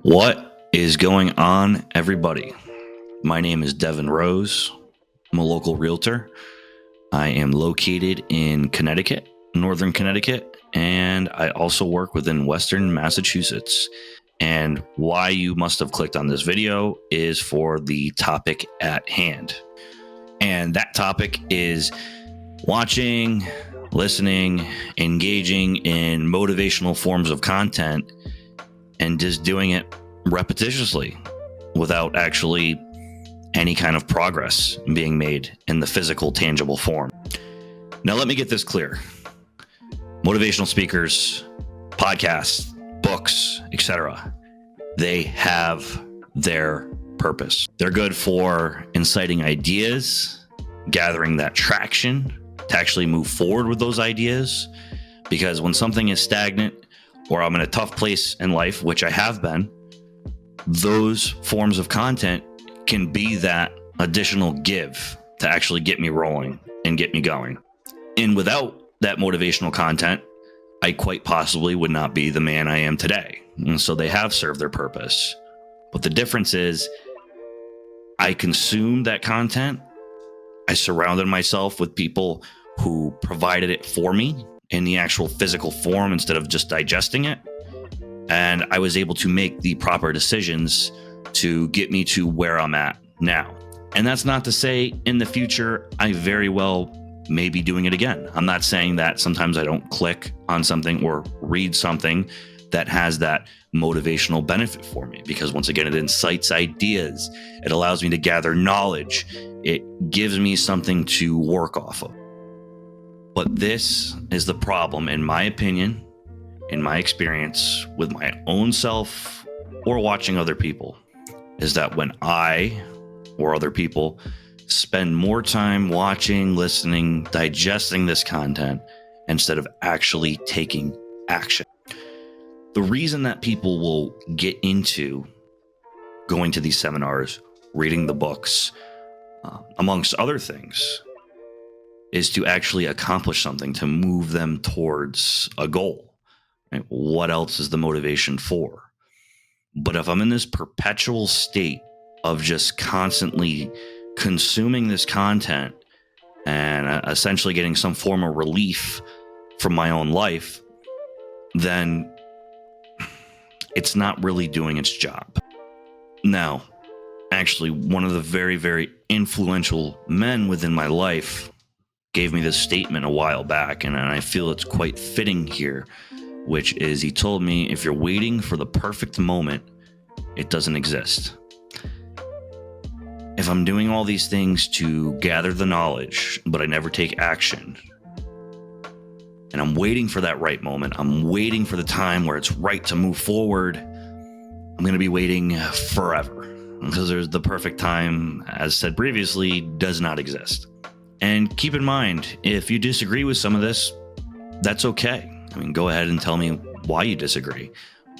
What is going on, everybody? My name is Devin Rose. I'm a local realtor. I am located in Connecticut, Northern Connecticut, and I also work within Western Massachusetts. And why you must have clicked on this video is for the topic at hand. And that topic is watching, listening, engaging in motivational forms of content and just doing it repetitiously without actually any kind of progress being made in the physical, tangible form. Now, let me get this clear. Motivational speakers, podcasts, books, etc., they have their purpose. They're good for inciting ideas, gathering that traction to actually move forward with those ideas. Because when something is stagnant or I'm in a tough place in life, which I have been, those forms of content can be that additional give to actually get me rolling and get me going. And without that motivational content, I quite possibly would not be the man I am today. And so they have served their purpose. But the difference is I consumed that content. I surrounded myself with people who provided it for me in the actual physical form instead of just digesting it. And I was able to make the proper decisions to get me to where I'm at now. And that's not to say in the future, I very well may be doing it again. I'm not saying that sometimes I don't click on something or read something that has that motivational benefit for me, because once again, it incites ideas. It allows me to gather knowledge. It gives me something to work off of. But this is the problem, in my opinion, in my experience with my own self or watching other people, is that when I or other people spend more time watching, listening, digesting this content instead of actually taking action. The reason that people will get into going to these seminars, reading the books, amongst other things, is to actually accomplish something, to move them towards a goal. Right? What else is the motivation for? But if I'm in this perpetual state of just constantly consuming this content and essentially getting some form of relief from my own life, then it's not really doing its job. Now, actually, one of the very, very influential men within my life gave me this statement a while back, and I feel it's quite fitting here, which is he told me, if you're waiting for the perfect moment, it doesn't exist. If I'm doing all these things to gather the knowledge, but I never take action, and I'm waiting for that right moment, I'm waiting for the time where it's right to move forward, I'm going to be waiting forever, because there's the perfect time, as said previously, does not exist. And keep in mind, if you disagree with some of this, that's okay. I mean, go ahead and tell me why you disagree.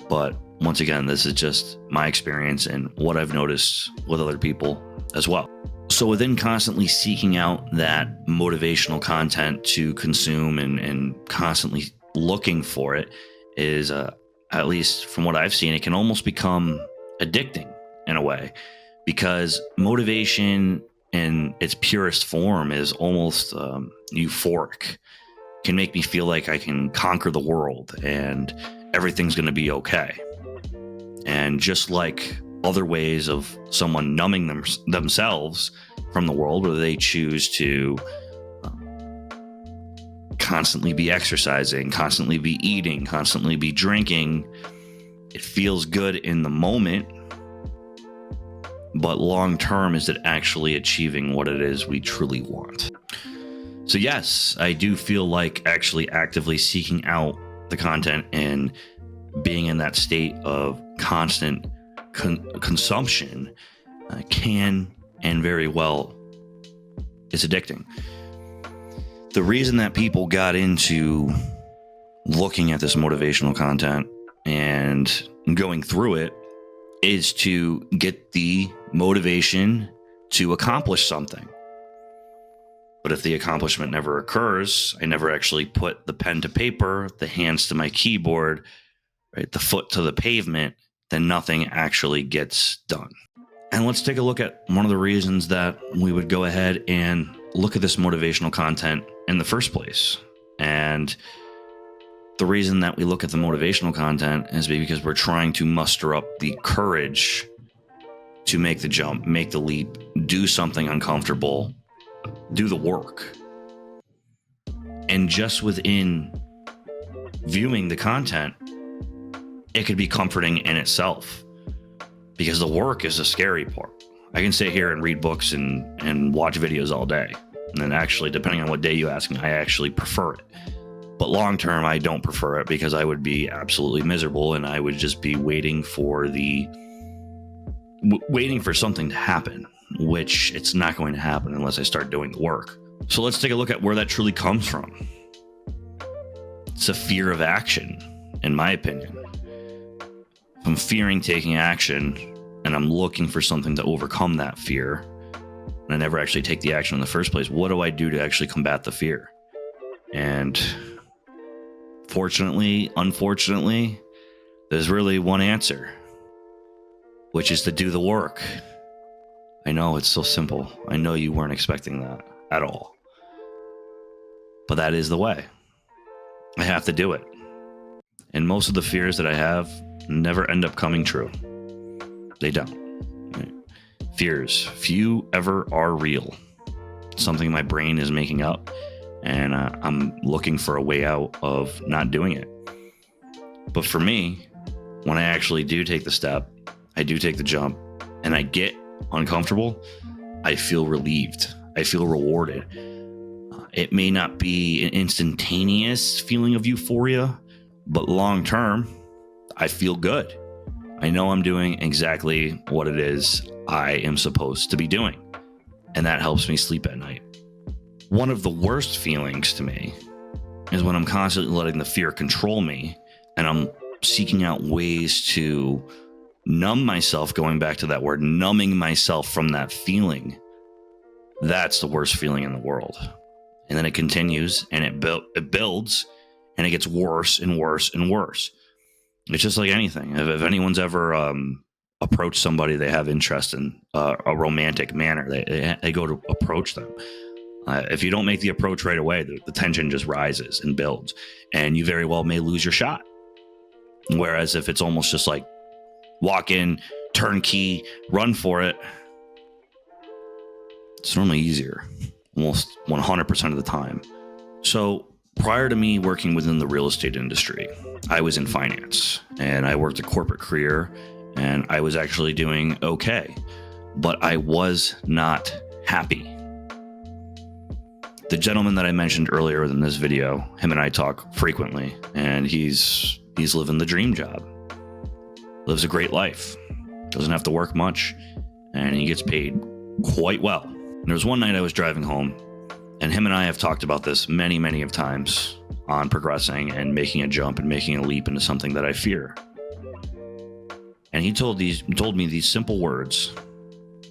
But once again, this is just my experience and what I've noticed with other people as well. So within constantly seeking out that motivational content to consume and constantly looking for it is, at least from what I've seen, it can almost become addicting in a way, because motivation in its purest form is almost euphoric. Can make me feel like I can conquer the world and everything's going to be okay. And just like other ways of someone numbing themselves from the world, where they choose to constantly be exercising, constantly be eating, constantly be drinking, it feels good in the moment, but long term, is it actually achieving what it is we truly want? So yes, I do feel like actually actively seeking out the content and being in that state of constant consumption can and very well is addicting. The reason that people got into looking at this motivational content and going through it is to get the motivation to accomplish something. But if the accomplishment never occurs, I never actually put the pen to paper, the hands to my keyboard, right, the foot to the pavement then nothing actually gets done. And let's take a look at one of the reasons that we would go ahead and look at this motivational content in the first place. And the reason that we look at the motivational content is because we're trying to muster up the courage to make the jump, make the leap, do something uncomfortable, do the work. And just within viewing the content, it could be comforting in itself, because the work is the scary part. I can sit here and read books and watch videos all day. And then actually, depending on what day you ask me, I actually prefer it. But long term, I don't prefer it, because I would be absolutely miserable and I would just be waiting for something to happen, which it's not going to happen unless I start doing the work. So let's take a look at where that truly comes from. It's a fear of action, in my opinion. If I'm fearing taking action and I'm looking for something to overcome that fear, and I never actually take the action in the first place, what do I do to actually combat the fear? And unfortunately, there's really one answer, which is to do the work. I know it's so simple. I know you weren't expecting that at all. But that is the way. I have to do it. And most of the fears that I have never end up coming true. They don't. Right? Fears, few ever are real. It's something my brain is making up, and I'm looking for a way out of not doing it. But for me, when I actually do take the step, I do take the jump, and I get uncomfortable, I feel relieved. I feel rewarded. It may not be an instantaneous feeling of euphoria, but long term, I feel good. I know I'm doing exactly what it is I am supposed to be doing, and that helps me sleep at night. One of the worst feelings to me is when I'm constantly letting the fear control me, and I'm seeking out ways to numb myself, going back to that word, numbing myself from that feeling. That's the worst feeling in the world. And then it continues, and it builds, and it gets worse and worse and worse. It's just like anything. If anyone's ever approached somebody they have interest in a romantic manner, they go to approach them. If you don't make the approach right away, the tension just rises and builds, and you very well may lose your shot. Whereas if it's almost just like walk in, turnkey, run for it, it's normally easier, almost 100% of the time. So prior to me working within the real estate industry, I was in finance, and I worked a corporate career, and I was actually doing okay, but I was not happy. The gentleman that I mentioned earlier in this video, him and I talk frequently, and he's living the dream job. Lives a great life, doesn't have to work much, and he gets paid quite well. And there was one night I was driving home, and him and I have talked about this many, many of times on progressing and making a jump and making a leap into something that I fear. And he told me these simple words.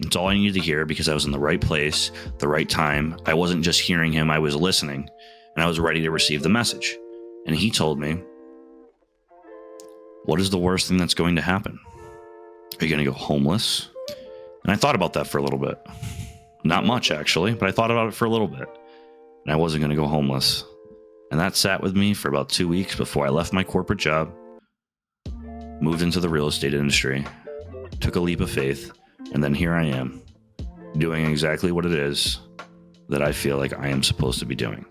It's all I needed to hear, because I was in the right place, the right time. I wasn't just hearing him, I was listening, and I was ready to receive the message. And he told me, what is the worst thing that's going to happen? Are you going to go homeless? And I thought about that for a little bit. Not much, actually, but I thought about it for a little bit. And I wasn't going to go homeless. And that sat with me for about 2 weeks before I left my corporate job, moved into the real estate industry, took a leap of faith, and then here I am, doing exactly what it is that I feel like I am supposed to be doing.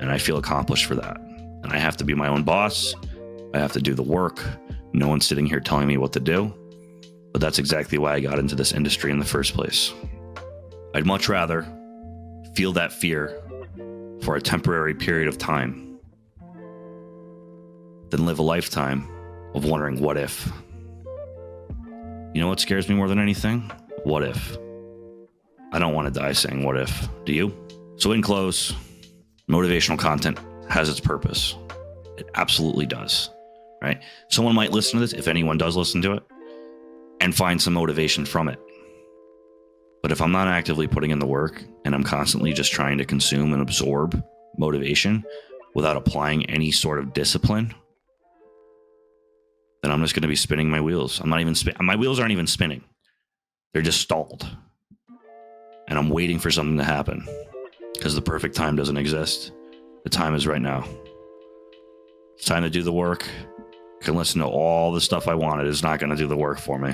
And I feel accomplished for that. And I have to be my own boss. I have to do the work. No one's sitting here telling me what to do. But that's exactly why I got into this industry in the first place. I'd much rather feel that fear for a temporary period of time than live a lifetime of wondering what if. You know what scares me more than anything? What if? I don't want to die saying what if. Do you? So in close, motivational content has its purpose. It absolutely does, right? Someone might listen to this, if anyone does listen to it, and find some motivation from it. But if I'm not actively putting in the work, and I'm constantly just trying to consume and absorb motivation without applying any sort of discipline, then I'm just going to be spinning my wheels. I'm not even my wheels aren't even spinning. They're just stalled. And I'm waiting for something to happen because the perfect time doesn't exist. The time is right now. It's time to do the work. I can listen to all the stuff I wanted. It's not going to do the work for me.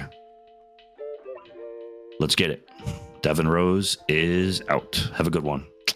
Let's get it. Devin Rose is out. Have a good one.